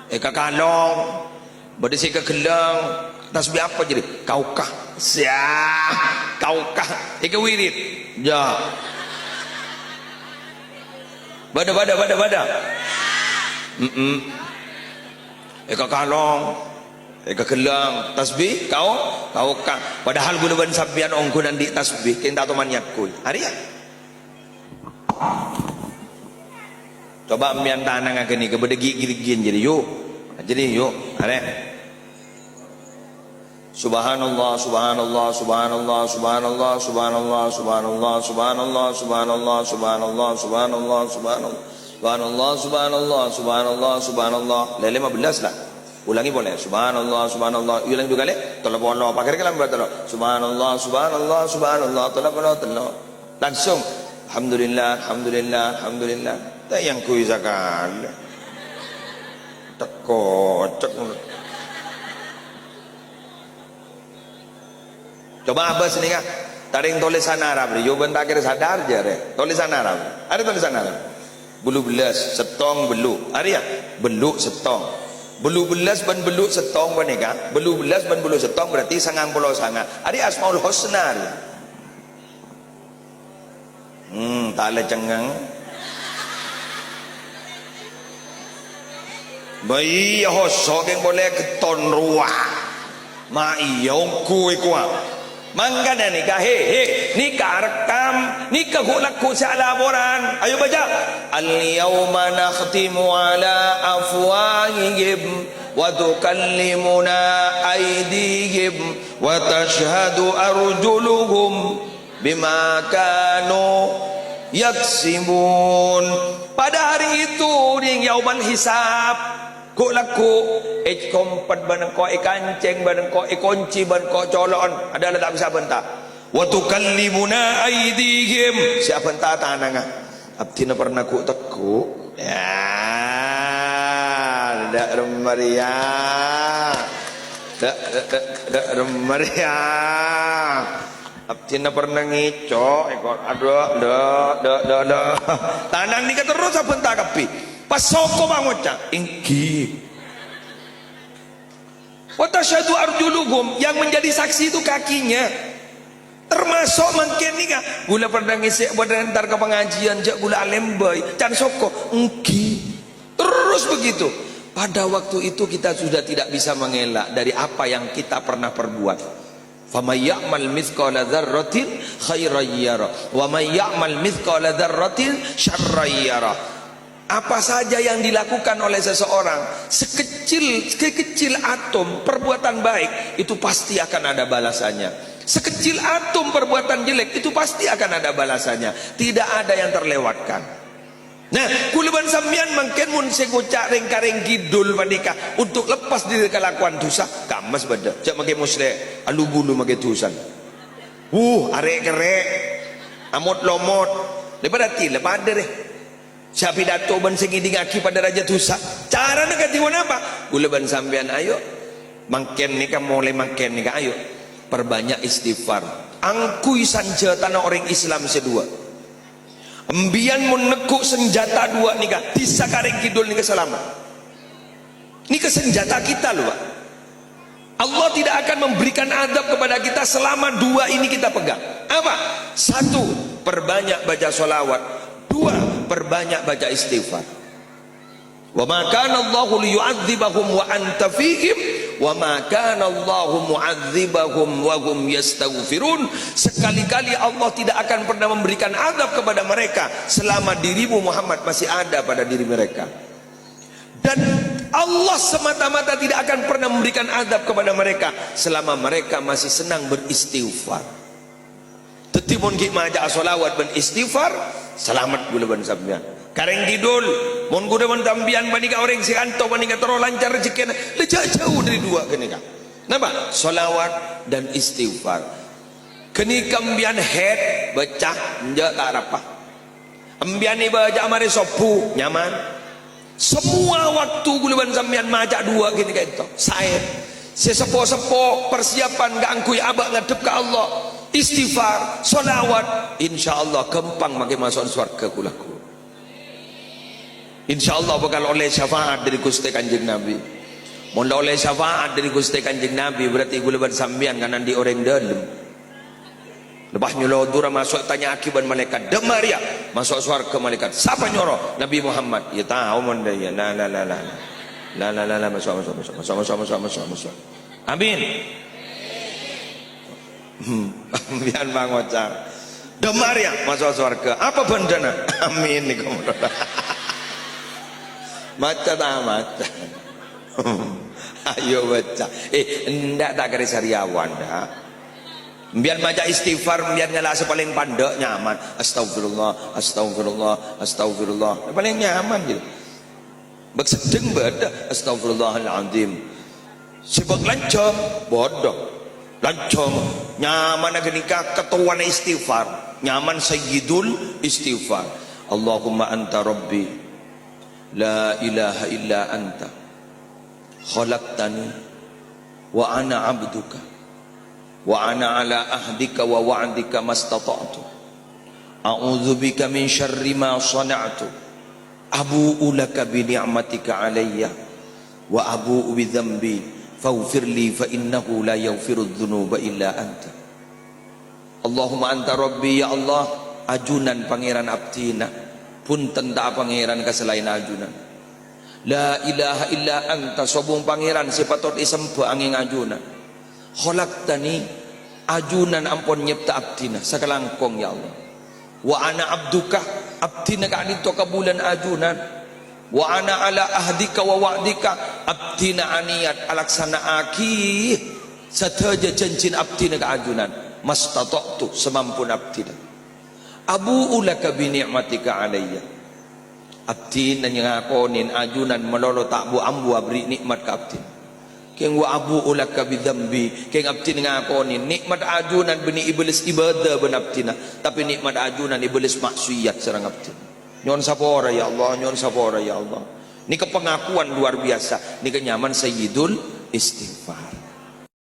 Kalong berdisi ke gelang tasbih apa jadi kaukah kaukah wirid ya bada kalong gelang tasbih kaukah padahal guna sampian ongkunan di tasbih kita atau maniakku hari ya coba ambian tanah ngake ni kepada gigi-gigian jadi yuk are subhanallah subhanallah subhanallah subhanallah subhanallah subhanallah subhanallah subhanallah subhanallah subhanallah subhanallah subhanallah subhanallah subhanallah lele 15 lah ulangi boleh subhanallah subhanallah ulangi 2 kali tolong bono pakai kalam betul subhanallah subhanallah subhanallah tolong langsung alhamdulillah alhamdulillah alhamdulillah tak yang kui zakal tak kocak coba apa sini kah taring tulisan Arab yo bentar kira sadar je tulisan Arab ada tulisan Arab belu belas setong belu ada ya belu setong belu belas ban belu setong boneka belu belas ban belu setong berarti 90 ada asmaul husna tak ada cengang bayi hosok yang boleh keton ruah mai yang kui kuat mangkana nikah nikah rekam nikah laku laporan ayo baca al yawma nakhtimu ala afwahihim wa tukallimuna aydihim wa tashhadu arjuluhum bima kanu yaksibun pada hari itu ning yauman hisab ku laku kompat badan ko kanceng badan ko kunci badan ko colon adalah tak bisa bentak wa tukallimuna aydihim siapa entah tanang abtina pernah ku teku ya dak remaria dak remaria abtina pernah ngicok ekor aduh tanang ni terus apa entah kapi pas soko bangocak ingki wa tasyhadu arjuluhum yang menjadi saksi itu kakinya termasuk mungkin ni kah gula pernah ngisi badan antar ke pengajian jak gula alembai can soko ingki terus begitu pada waktu itu kita sudah tidak bisa mengelak dari apa yang kita pernah perbuat faman ya'mal mithqala dzarratin khairan yara wa man ya'mal mithqala dzarratin syarran yara apa saja yang dilakukan oleh seseorang sekecil atom perbuatan baik itu pasti akan ada balasannya sekecil atom perbuatan jelek itu pasti akan ada balasannya tidak ada yang terlewatkan nah kulaban sambian mungkin mun segucak reng-kareng kidul panika untuk lepas dari kelakuan dosa kamas beda cak make musyrek alu bulu make tusan arek kerek amot lomot daripada tidak pada deh siapa dato ban segi dingaki pada raja tusa cara nak katiwan apa kulaban sambian ayo mungkin nikah mulai mungkin nikah ayo perbanyak istighfar angkui sanja tanah orang Islam sedua embian menekuk senjata dua nikah bisa kareng kidul nikah selamat nikah senjata kita loh Pak Allah tidak akan memberikan adab kepada kita selama dua ini kita pegang apa? Satu perbanyak baca sholawat dua perbanyak baca istighfar wa ma kana Allahu liyu'adzibahum wa anta fihim wa ma kana Allahu mu'adzibahum wa hum yastaghfirun sekali-kali Allah tidak akan pernah memberikan azab kepada mereka selama dirimu Muhammad masih ada pada diri mereka dan Allah semata-mata tidak akan pernah memberikan azab kepada mereka selama mereka masih senang beristighfar tetimun ki maja sholawat ben istighfar selamat gula ban sampean kareng kidul mun guna ban tambian banika orang si anto banika terus lancar rezeki lejak jauh dari dua kenika napa sholawat dan istighfar kenika ambian head becah nja tak rapah ambian ni baca amare sopu nyaman semua waktu gula ban sampean majak dua kenika itu saya sesepo-sepo persiapan gak angkui abak ngadep ke Allah istighfar, sholawat, insya Allah kempang makin masuk surga kulaku insyaallah bakal oleh syafaat dari Gusti Kanjeng Nabi. Mun oleh syafaat dari Gusti Kanjeng Nabi berarti gula ban sambian kanan di orang dalam. Lepas nyuruh dura masuk tanya akibat malaikat Demaria masuk surga malaikat siapa nyuruh Nabi Muhammad ya tahu mon dia la masuk amin biar bang wacar Demaria masuk surga apa bandana amin nih kamu maca ayo baca ndak tak garis hariawan dah. Biar baca istighfar, biar nyala sepaling pandek nyaman. Astagfirullah, astagfirullah, astagfirullah. Paling nyaman gitu. Bak sedeng beda. Astagfirullahaladzim. Sibuk lancong, bodoh. Lancong, nyaman aja nikah ketuaan istighfar. Nyaman sayyidul istighfar. Allahumma anta rabbi, la ilaha illa anta. Khalaqtani, wa ana abduka. Wa ana ala ahdika wa wa'dika mastata'tu a'udzu bika min syarri ma sana'tu abu'u laka bi ni'matika alayya wa abu'u bi dhanbi faghfir li fa innahu la yaghfiru dzunuba illa anta. Allahumma anta rabbi ya Allah ajunan pangeran abdina punten ta pangeran kaselain ajunan la ilaha illa anta sobung pangeran sipatot isembah angin ajunan khalaqtani ajunan ampun nyipta abdina sakalangkong ya Allah wa ana abduka abdina kali to kabulan ajunan wa ana ala ahdika wa wa'dika abdina aniat alaksana aki sataja cincin abdina ka ajunan mastata'tu semampun abdina abu ulaka bi ni'matika alayya abdina ngakonin ajunan melolo tak bu ambu abri nikmat ka abdina keng wa abu ulaka bidzambi keng abdi ngakoni nikmat ajunan beni iblis ibadah ben abdina tapi nikmat ajunan iblis maksiat sareng abdi nyon sapora ya Allah nyon sapora ya Allah ni kepengakuan luar biasa ni kenyaman sayyidul istighfar